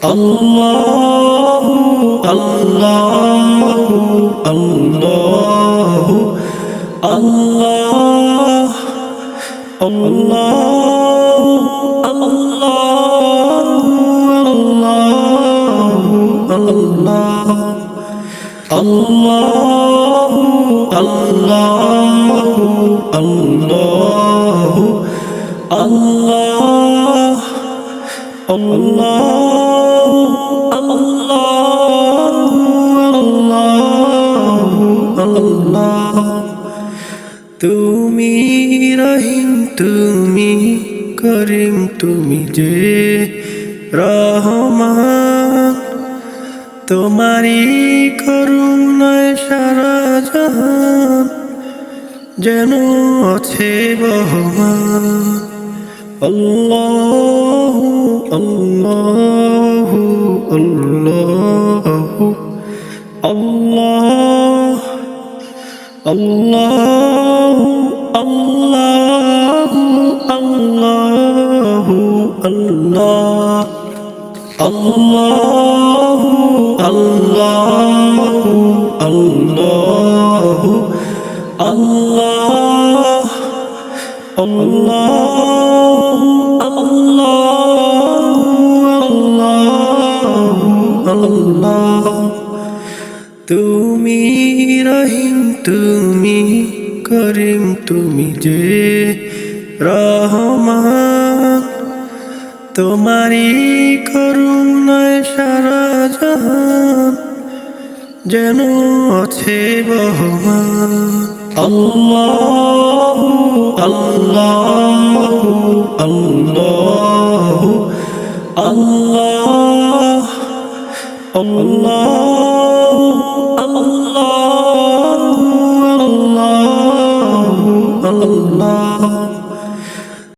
আল্লাহু আল্লাহু আল্লাহু আল্লাহ আল্লাহু আল্লাহু আল্লাহু আল্লাহু আল্লাহু আল্লাহ আল্লাহু আল্লাহ তুমি রহিম তুমি করিম তুমি যে রহমান তোমারি করুণায় সারা জাহান যেন আছে বহমান আল্লাহু আল্লাহু আল্লাহু আল্লাহ আল্লাহু আল্লাহু আল্লাহু আল্লাহ আল্লাহু আল্লাহু আল্লাহু আল্লাহ আল্লাহু আল্লাহ তুমি রহিম তুমি করিম তুমি যে রহমান তোমারি করুণায় সারা জাহান যেন আছে বহমান আল্লাহু আল্লাহু আল্লাহু আল্লাহ আল্লাহু আল্লাহু আল্লাহ